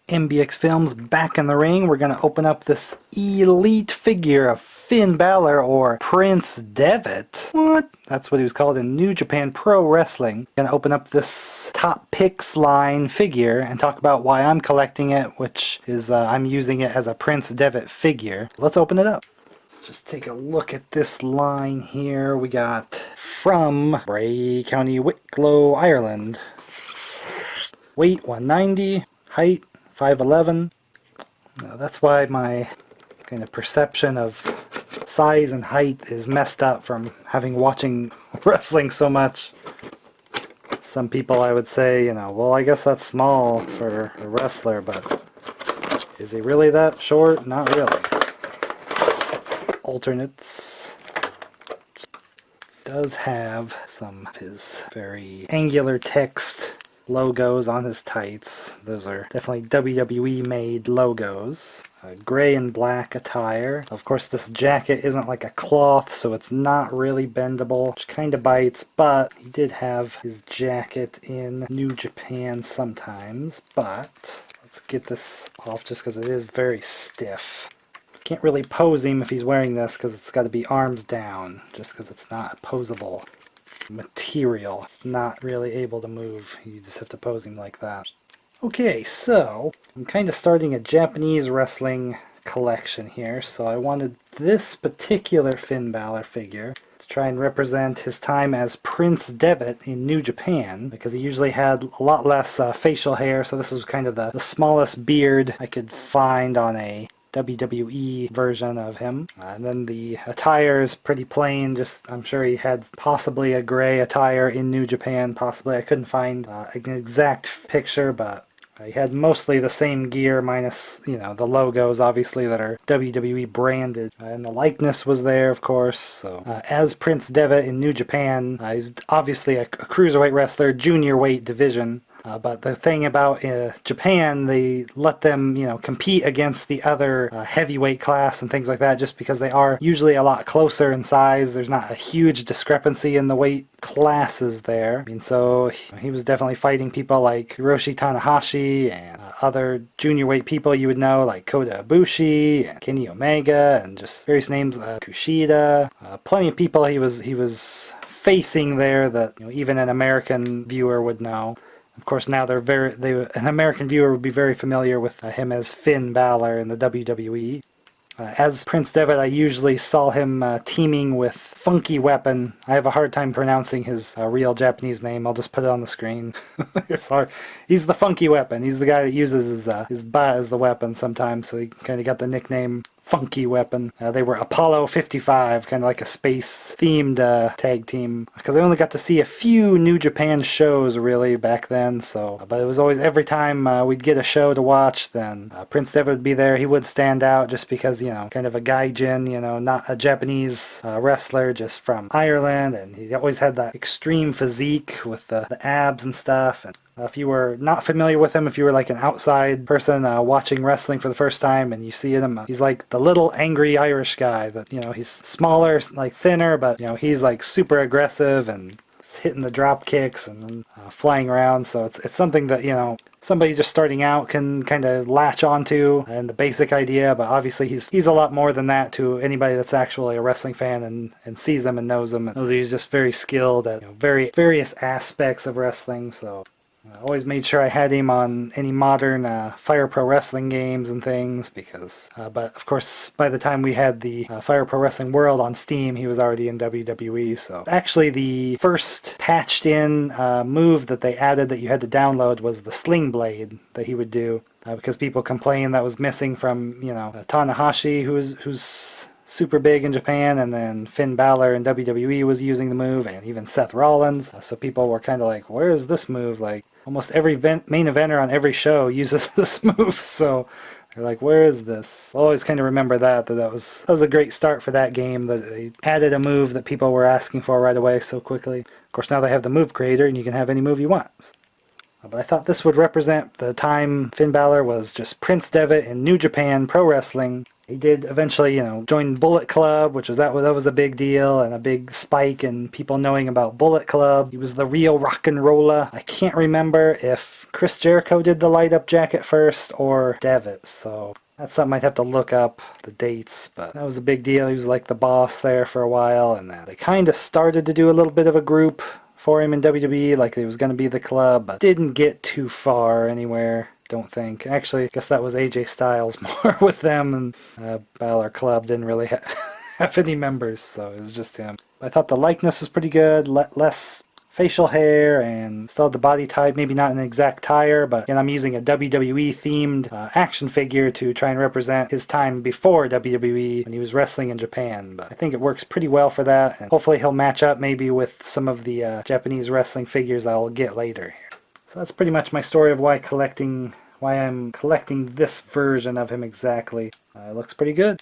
MBX Films back in the ring. We're going to open up this elite figure of Finn Balor, or Prince Devitt. What? That's what he was called in New Japan Pro Wrestling. Going to open up this Top Picks line figure and talk about why I'm collecting it, which is I'm using it as a Prince Devitt figure. Let's open it up. Let's just take a look at this line here. We got from Bray, County Wicklow, Ireland. Weight 190, height 5'11". That's why my kind of perception of size and height is messed up from watching wrestling so much. Some people I would say, well, I guess that's small for a wrestler, but is he really that short? Not really. Alternates. Does have some of his very angular text logos on his tights. Those are definitely WWE made logos. Gray and black attire. Of course, this jacket isn't like a cloth, so it's not really bendable, which kind of bites, but he did have his jacket in New Japan sometimes. But let's get this off just because it is very stiff. Can't really pose him if he's wearing this because it's got to be arms down, just because it's not posable material. It's not really able to move. You just have to pose him like that. Okay, so I'm kind of starting a Japanese wrestling collection here, so I wanted this particular Finn Balor figure to try and represent his time as Prince Devitt in New Japan, because he usually had a lot less facial hair, so this was kind of the smallest beard I could find on a WWE version of him. And then the attire is pretty plain, just I'm sure he had possibly a gray attire in New Japan, possibly. I couldn't find an exact picture, but he had mostly the same gear minus, the logos obviously that are WWE branded. And the likeness was there, of course. So as Prince Devitt in New Japan, he's obviously a cruiserweight wrestler, junior weight division. But the thing about Japan, they let them, compete against the other heavyweight class and things like that, just because they are usually a lot closer in size. There's not a huge discrepancy in the weight classes there. I mean, so he was definitely fighting people like Hiroshi Tanahashi and other junior weight people you would know, like Kota Ibushi and Kenny Omega and just various names, Kushida. Plenty of people he was facing there that even an American viewer would know. Of course, now an American viewer would be very familiar with him as Finn Balor in the WWE. As Prince Devitt, I usually saw him teaming with Funky Weapon. I have a hard time pronouncing his real Japanese name. I'll just put it on the screen. It's hard. He's the Funky Weapon. He's the guy that uses his butt as the weapon sometimes, so he kind of got the nickname Funky Weapon. They were Apollo 55, kind of like a space-themed tag team. Because I only got to see a few New Japan shows, really, back then. So, but it was always, every time we'd get a show to watch, then Prince Devitt would be there. He would stand out just because, kind of a gaijin, not a Japanese wrestler, just from Ireland. And he always had that extreme physique with the abs and stuff. And if you were not familiar with him, if you were like an outside person watching wrestling for the first time and you see him, he's like the little angry Irish guy that, he's smaller, like thinner, but, he's like super aggressive and hitting the drop kicks and flying around. So it's something that, somebody just starting out can kind of latch onto and the basic idea, but obviously he's a lot more than that to anybody that's actually a wrestling fan and sees him and knows him. And knows he's just very skilled at various aspects of wrestling, so I always made sure I had him on any modern Fire Pro Wrestling games and things, because, but of course, by the time we had the Fire Pro Wrestling World on Steam, he was already in WWE, so. Actually, the first patched-in move that they added that you had to download was the Sling Blade that he would do, because people complained that was missing from, Tanahashi, who's super big in Japan, and then Finn Balor in WWE was using the move, and even Seth Rollins. So people were kind of like, where is this move? Like, almost every main eventer on every show uses this move, so they're like, where is this? I'll always kind of remember that was a great start for that game, that they added a move that people were asking for right away so quickly. Of course, now they have the move creator, and you can have any move you want. But I thought this would represent the time Finn Balor was just Prince Devitt in New Japan Pro Wrestling. He did eventually, join Bullet Club, which was that was a big deal and a big spike in people knowing about Bullet Club. He was the real rock and roller. I can't remember if Chris Jericho did the light up jacket first or Devitt, so that's something I'd have to look up the dates, but that was a big deal. He was like the boss there for a while, and they kind of started to do a little bit of a group for him in WWE, like it was going to be the club, but didn't get too far anywhere. Don't think. Actually, I guess that was AJ Styles more with them, and Balor Club didn't really have any members, so it was just him. I thought the likeness was pretty good, less facial hair, and still had the body type, maybe not an exact tire, but again, I'm using a WWE themed action figure to try and represent his time before WWE when he was wrestling in Japan, but I think it works pretty well for that, and hopefully he'll match up maybe with some of the Japanese wrestling figures I'll get later here. So that's pretty much my story of why I'm collecting this version of him exactly. It looks pretty good.